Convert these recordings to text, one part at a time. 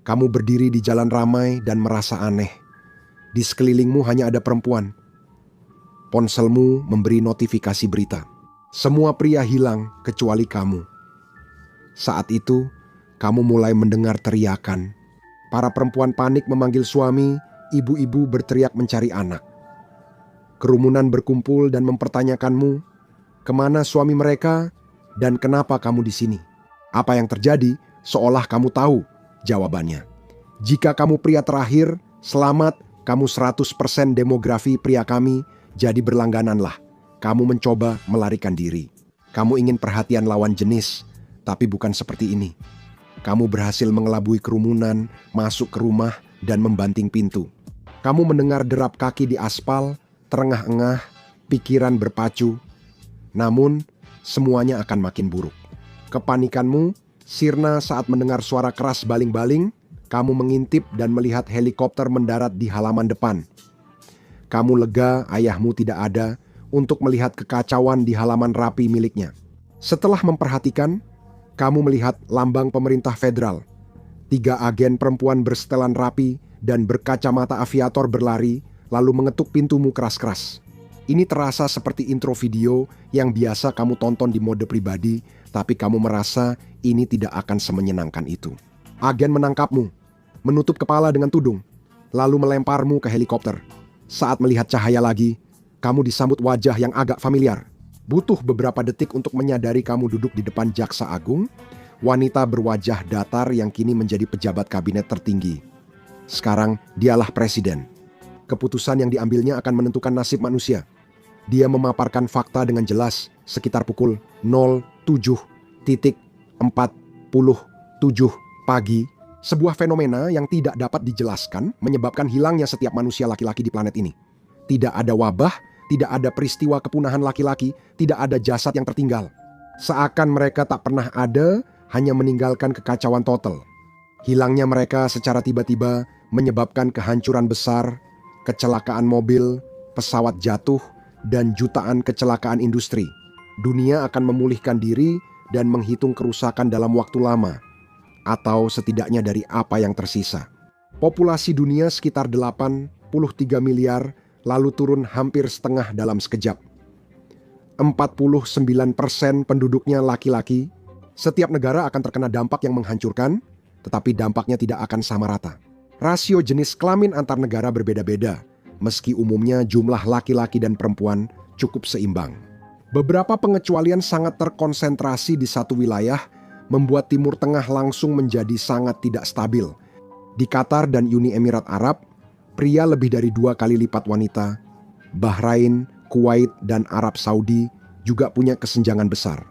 Kamu berdiri di jalan ramai dan merasa aneh. Di sekelilingmu hanya ada perempuan. Ponselmu memberi notifikasi berita. Semua pria hilang kecuali kamu. Saat itu, kamu mulai mendengar teriakan. Para perempuan panik memanggil suami, ibu-ibu berteriak mencari anak. Kerumunan berkumpul dan mempertanyakanmu, kemana suami mereka dan kenapa kamu di sini? Apa yang terjadi seolah kamu tahu jawabannya. Jika kamu pria terakhir, selamat, kamu 100% demografi pria kami, jadi berlanggananlah. Kamu mencoba melarikan diri. Kamu ingin perhatian lawan jenis, tapi bukan seperti ini. Kamu berhasil mengelabui kerumunan, masuk ke rumah, dan membanting pintu. Kamu mendengar derap kaki di aspal, terengah-engah, pikiran berpacu. Namun, semuanya akan makin buruk. Kepanikanmu sirna saat mendengar suara keras baling-baling. Kamu mengintip dan melihat helikopter mendarat di halaman depan. Kamu lega ayahmu tidak ada untuk melihat kekacauan di halaman rapi miliknya. Setelah memperhatikan, kamu melihat lambang pemerintah federal. 3 agen perempuan bersetelan rapi dan berkacamata aviator berlari, lalu mengetuk pintumu keras-keras. Ini terasa seperti intro video yang biasa kamu tonton di mode pribadi, tapi kamu merasa ini tidak akan semenyenangkan itu. Agen menangkapmu, menutup kepala dengan tudung, lalu melemparmu ke helikopter. Saat melihat cahaya lagi, kamu disambut wajah yang agak familiar. Butuh beberapa detik untuk menyadari kamu duduk di depan Jaksa Agung, wanita berwajah datar yang kini menjadi pejabat kabinet tertinggi. Sekarang dialah presiden. Keputusan yang diambilnya akan menentukan nasib manusia. Dia memaparkan fakta dengan jelas sekitar pukul 07.47 pagi. Sebuah fenomena yang tidak dapat dijelaskan menyebabkan hilangnya setiap manusia laki-laki di planet ini. Tidak ada wabah, tidak ada peristiwa kepunahan laki-laki, tidak ada jasad yang tertinggal. Seakan mereka tak pernah ada, hanya meninggalkan kekacauan total. Hilangnya mereka secara tiba-tiba menyebabkan kehancuran besar, kecelakaan mobil, pesawat jatuh, dan jutaan kecelakaan industri. Dunia akan memulihkan diri dan menghitung kerusakan dalam waktu lama, atau setidaknya dari apa yang tersisa. Populasi dunia sekitar 83 miliar, lalu turun hampir setengah dalam sekejap. 49% penduduknya laki-laki. Setiap negara akan terkena dampak yang menghancurkan, tetapi dampaknya tidak akan sama rata. Rasio jenis kelamin antar negara berbeda-beda, meski umumnya jumlah laki-laki dan perempuan cukup seimbang. Beberapa pengecualian sangat terkonsentrasi di satu wilayah, membuat Timur Tengah langsung menjadi sangat tidak stabil. Di Qatar dan Uni Emirat Arab, pria lebih dari 2 kali lipat wanita. Bahrain, Kuwait, dan Arab Saudi juga punya kesenjangan besar.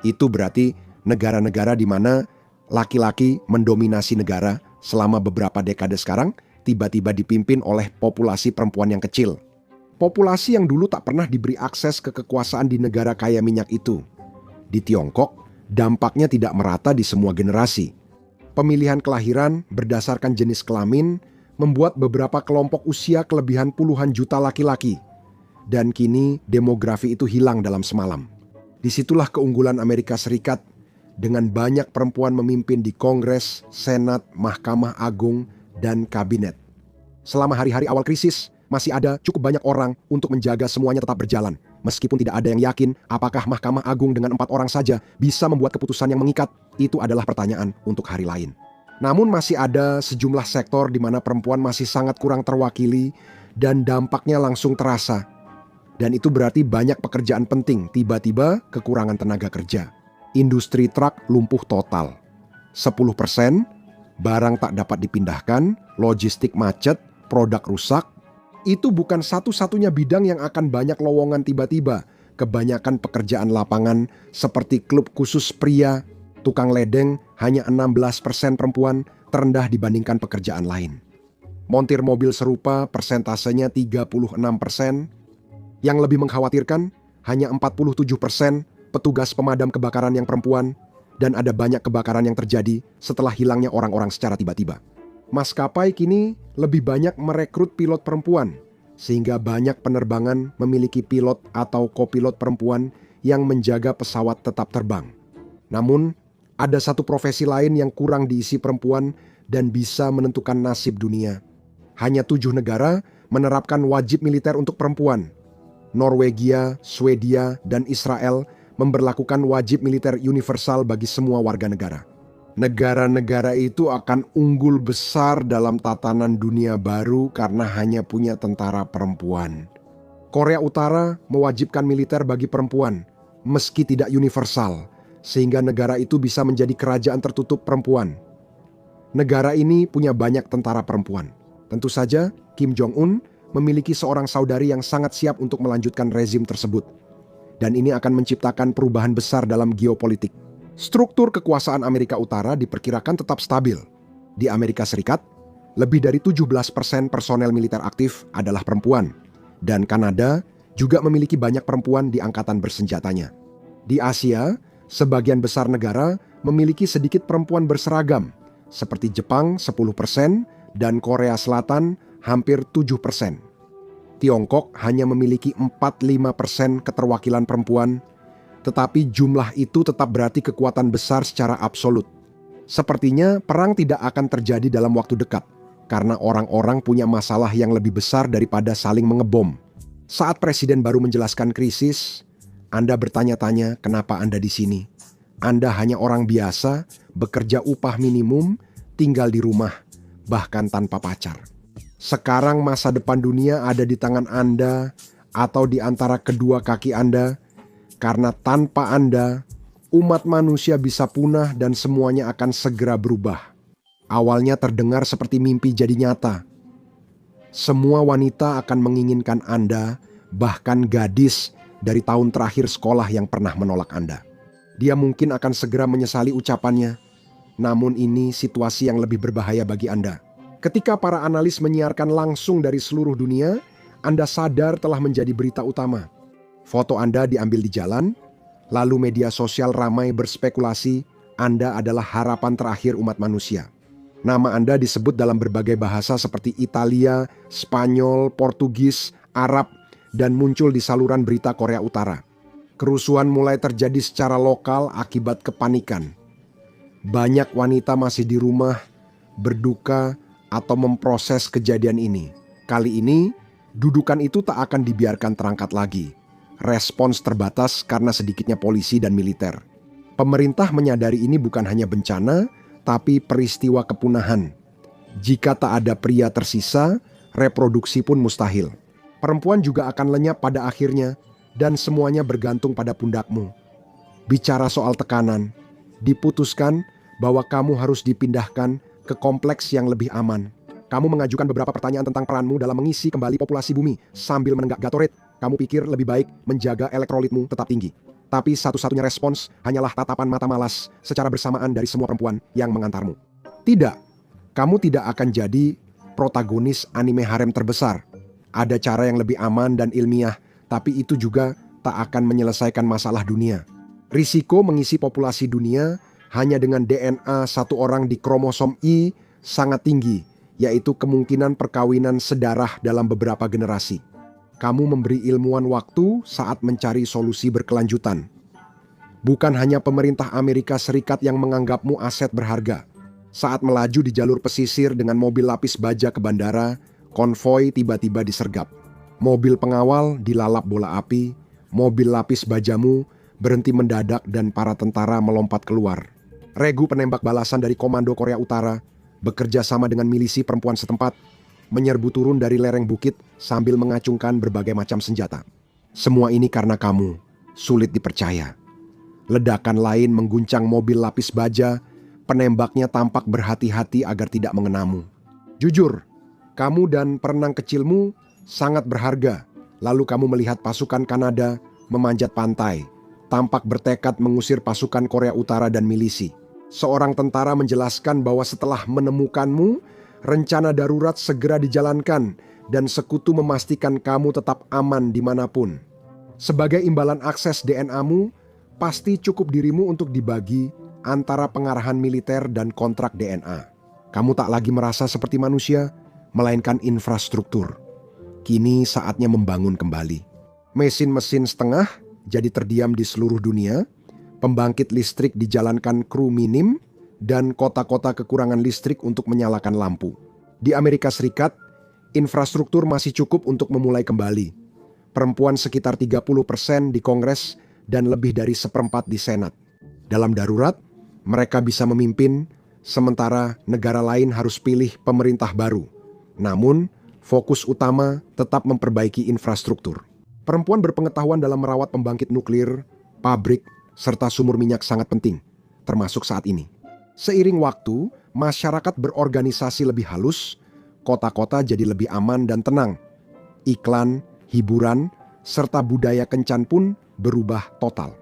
Itu berarti negara-negara di mana laki-laki mendominasi negara selama beberapa dekade sekarang tiba-tiba dipimpin oleh populasi perempuan yang kecil. Populasi yang dulu tak pernah diberi akses ke kekuasaan di negara kaya minyak itu. Di Tiongkok, dampaknya tidak merata di semua generasi. Pemilihan kelahiran berdasarkan jenis kelamin membuat beberapa kelompok usia kelebihan puluhan juta laki-laki. Dan kini demografi itu hilang dalam semalam. Disitulah keunggulan Amerika Serikat dengan banyak perempuan memimpin di Kongres, Senat, Mahkamah Agung, dan Kabinet. Selama hari-hari awal krisis, masih ada cukup banyak orang untuk menjaga semuanya tetap berjalan. Meskipun tidak ada yang yakin apakah Mahkamah Agung dengan 4 orang saja bisa membuat keputusan yang mengikat, itu adalah pertanyaan untuk hari lain. Namun masih ada sejumlah sektor di mana perempuan masih sangat kurang terwakili dan dampaknya langsung terasa. Dan itu berarti banyak pekerjaan penting tiba-tiba kekurangan tenaga kerja. Industri truk lumpuh total. 10%, barang tak dapat dipindahkan, logistik macet, produk rusak. Itu bukan satu-satunya bidang yang akan banyak lowongan tiba-tiba. Kebanyakan pekerjaan lapangan seperti klub khusus pria, tukang ledeng hanya 16% perempuan, terendah dibandingkan pekerjaan lain. Montir mobil serupa persentasenya 36%. Yang lebih mengkhawatirkan, hanya 47% petugas pemadam kebakaran yang perempuan, dan ada banyak kebakaran yang terjadi setelah hilangnya orang-orang secara tiba-tiba. Maskapai kini lebih banyak merekrut pilot perempuan, sehingga banyak penerbangan memiliki pilot atau kopilot perempuan yang menjaga pesawat tetap terbang. Namun, ada satu profesi lain yang kurang diisi perempuan dan bisa menentukan nasib dunia. Hanya 7 negara menerapkan wajib militer untuk perempuan. Norwegia, Swedia, dan Israel memberlakukan wajib militer universal bagi semua warga negara. Negara-negara itu akan unggul besar dalam tatanan dunia baru karena hanya punya tentara perempuan. Korea Utara mewajibkan militer bagi perempuan, meski tidak universal, sehingga negara itu bisa menjadi kerajaan tertutup perempuan. Negara ini punya banyak tentara perempuan. Tentu saja, Kim Jong-un memiliki seorang saudari yang sangat siap untuk melanjutkan rezim tersebut. Dan ini akan menciptakan perubahan besar dalam geopolitik. Struktur kekuasaan Amerika Utara diperkirakan tetap stabil. Di Amerika Serikat, lebih dari 17% personel militer aktif adalah perempuan. Dan Kanada juga memiliki banyak perempuan di angkatan bersenjatanya. Di Asia, sebagian besar negara memiliki sedikit perempuan berseragam, seperti Jepang 10% dan Korea Selatan hampir 7%. Tiongkok hanya memiliki 4-5% keterwakilan perempuan, tetapi jumlah itu tetap berarti kekuatan besar secara absolut. Sepertinya perang tidak akan terjadi dalam waktu dekat, karena orang-orang punya masalah yang lebih besar daripada saling mengebom. Saat Presiden baru menjelaskan krisis, Anda bertanya-tanya kenapa Anda di sini. Anda hanya orang biasa, bekerja upah minimum, tinggal di rumah, bahkan tanpa pacar. Sekarang masa depan dunia ada di tangan Anda atau di antara kedua kaki Anda, karena tanpa Anda, umat manusia bisa punah dan semuanya akan segera berubah. Awalnya terdengar seperti mimpi jadi nyata. Semua wanita akan menginginkan Anda, bahkan gadis dari tahun terakhir sekolah yang pernah menolak Anda. Dia mungkin akan segera menyesali ucapannya. Namun ini situasi yang lebih berbahaya bagi Anda. Ketika para analis menyiarkan langsung dari seluruh dunia, Anda sadar telah menjadi berita utama. Foto Anda diambil di jalan, lalu media sosial ramai berspekulasi Anda adalah harapan terakhir umat manusia. Nama Anda disebut dalam berbagai bahasa seperti Italia, Spanyol, Portugis, Arab, dan muncul di saluran berita Korea Utara. Kerusuhan mulai terjadi secara lokal akibat kepanikan. Banyak wanita masih di rumah, berduka, atau memproses kejadian ini. Kali ini, dudukan itu tak akan dibiarkan terangkat lagi. Respons terbatas karena sedikitnya polisi dan militer. Pemerintah menyadari ini bukan hanya bencana, tapi peristiwa kepunahan. Jika tak ada pria tersisa, reproduksi pun mustahil. Perempuan juga akan lenyap pada akhirnya, dan semuanya bergantung pada pundakmu. Bicara soal tekanan, diputuskan bahwa kamu harus dipindahkan ke kompleks yang lebih aman. Kamu mengajukan beberapa pertanyaan tentang peranmu dalam mengisi kembali populasi bumi sambil menenggak Gatorade. Kamu pikir lebih baik menjaga elektrolitmu tetap tinggi. Tapi satu-satunya respons hanyalah tatapan mata malas secara bersamaan dari semua perempuan yang mengantarmu. Tidak, kamu tidak akan jadi protagonis anime harem terbesar. Ada cara yang lebih aman dan ilmiah, tapi itu juga tak akan menyelesaikan masalah dunia. Risiko mengisi populasi dunia hanya dengan DNA satu orang di kromosom Y sangat tinggi, yaitu kemungkinan perkawinan sedarah dalam beberapa generasi. Kamu memberi ilmuwan waktu saat mencari solusi berkelanjutan. Bukan hanya pemerintah Amerika Serikat yang menganggapmu aset berharga. Saat melaju di jalur pesisir dengan mobil lapis baja ke bandara, konvoi tiba-tiba disergap. Mobil pengawal dilalap bola api, mobil lapis bajamu berhenti mendadak dan para tentara melompat keluar. Regu penembak balasan dari Komando Korea Utara bekerja sama dengan milisi perempuan setempat, menyerbu turun dari lereng bukit sambil mengacungkan berbagai macam senjata. Semua ini karena kamu, sulit dipercaya. Ledakan lain mengguncang mobil lapis baja, penembaknya tampak berhati-hati agar tidak mengenamu. Jujur, kamu dan perenang kecilmu sangat berharga. Lalu kamu melihat pasukan Kanada memanjat pantai, tampak bertekad mengusir pasukan Korea Utara dan milisi. Seorang tentara menjelaskan bahwa setelah menemukanmu, rencana darurat segera dijalankan dan sekutu memastikan kamu tetap aman dimanapun. Sebagai imbalan akses DNA-mu, pasti cukup dirimu untuk dibagi antara pengarahan militer dan kontrak DNA. Kamu tak lagi merasa seperti manusia, melainkan infrastruktur. Kini saatnya membangun kembali. Mesin-mesin setengah jadi terdiam di seluruh dunia. Pembangkit listrik dijalankan kru minim dan kota-kota kekurangan listrik untuk menyalakan lampu. Di Amerika Serikat, infrastruktur masih cukup untuk memulai kembali. Perempuan sekitar 30% di Kongres dan lebih dari seperempat di Senat. Dalam darurat, mereka bisa memimpin, sementara negara lain harus pilih pemerintah baru. Namun, fokus utama tetap memperbaiki infrastruktur. Perempuan berpengetahuan dalam merawat pembangkit nuklir, pabrik, serta sumur minyak sangat penting, termasuk saat ini. Seiring waktu, masyarakat berorganisasi lebih halus, kota-kota jadi lebih aman dan tenang. Iklan, hiburan, serta budaya kencan pun berubah total.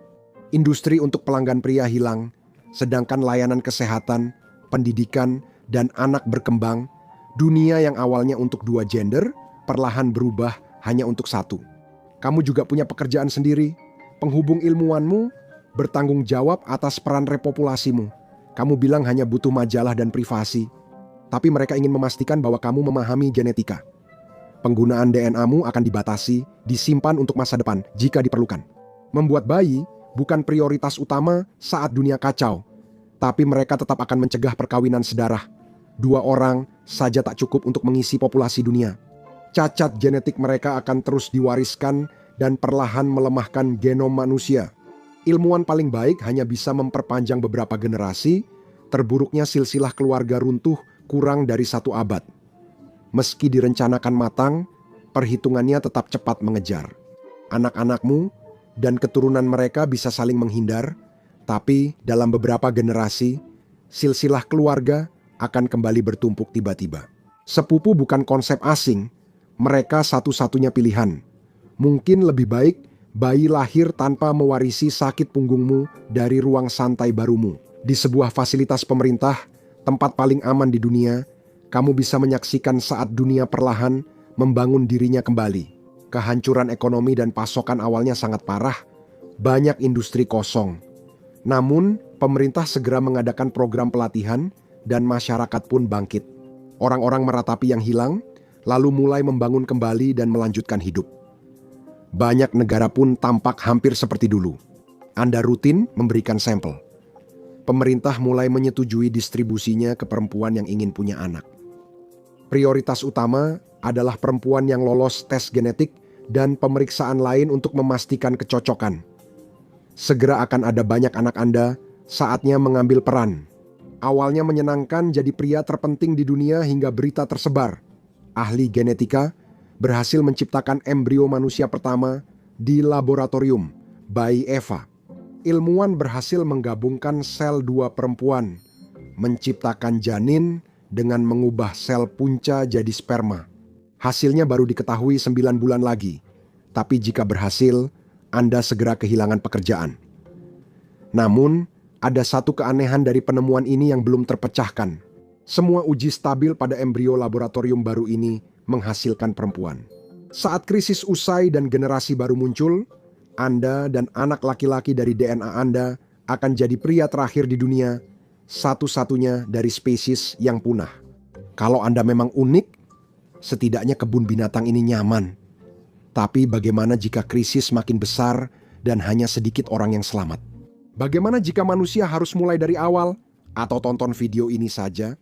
Industri untuk pelanggan pria hilang, sedangkan layanan kesehatan, pendidikan, dan anak berkembang. Dunia yang awalnya untuk dua gender, perlahan berubah hanya untuk satu. Kamu juga punya pekerjaan sendiri, penghubung ilmuwanmu, bertanggung jawab atas peran repopulasimu. Kamu bilang hanya butuh majalah dan privasi, tapi mereka ingin memastikan bahwa kamu memahami genetika. Penggunaan DNA-mu akan dibatasi, disimpan untuk masa depan jika diperlukan. Membuat bayi bukan prioritas utama saat dunia kacau, tapi mereka tetap akan mencegah perkawinan sedarah. 2 orang saja tak cukup untuk mengisi populasi dunia. Cacat genetik mereka akan terus diwariskan dan perlahan melemahkan genom manusia. Ilmuwan paling baik hanya bisa memperpanjang beberapa generasi, terburuknya silsilah keluarga runtuh kurang dari 1 abad. Meski direncanakan matang, perhitungannya tetap cepat mengejar. Anak-anakmu dan keturunan mereka bisa saling menghindar, tapi dalam beberapa generasi, silsilah keluarga akan kembali bertumpuk tiba-tiba. Sepupu bukan konsep asing, mereka satu-satunya pilihan. Mungkin lebih baik bayi lahir tanpa mewarisi sakit punggungmu dari ruang santai barumu. Di sebuah fasilitas pemerintah, tempat paling aman di dunia, kamu bisa menyaksikan saat dunia perlahan membangun dirinya kembali. Kehancuran ekonomi dan pasokan awalnya sangat parah, banyak industri kosong. Namun, pemerintah segera mengadakan program pelatihan dan masyarakat pun bangkit. Orang-orang meratapi yang hilang, lalu mulai membangun kembali dan melanjutkan hidup. Banyak negara pun tampak hampir seperti dulu. Anda rutin memberikan sampel. Pemerintah mulai menyetujui distribusinya ke perempuan yang ingin punya anak. Prioritas utama adalah perempuan yang lolos tes genetik dan pemeriksaan lain untuk memastikan kecocokan. Segera akan ada banyak anak Anda, saatnya mengambil peran. Awalnya menyenangkan jadi pria terpenting di dunia hingga berita tersebar. Ahli genetika berhasil menciptakan embrio manusia pertama di laboratorium, bayi Eva. Ilmuwan berhasil menggabungkan sel 2 perempuan, menciptakan janin dengan mengubah sel punca jadi sperma. Hasilnya baru diketahui 9 bulan lagi. Tapi jika berhasil, Anda segera kehilangan pekerjaan. Namun, ada satu keanehan dari penemuan ini yang belum terpecahkan. Semua uji stabil pada embrio laboratorium baru ini menghasilkan perempuan. Saat krisis usai dan generasi baru muncul, Anda dan anak laki-laki dari DNA Anda akan jadi pria terakhir di dunia, satu-satunya dari spesies yang punah. Kalau Anda memang unik, setidaknya kebun binatang ini nyaman. Tapi bagaimana jika krisis makin besar dan hanya sedikit orang yang selamat? Bagaimana jika manusia harus mulai dari awal? Atau tonton video ini saja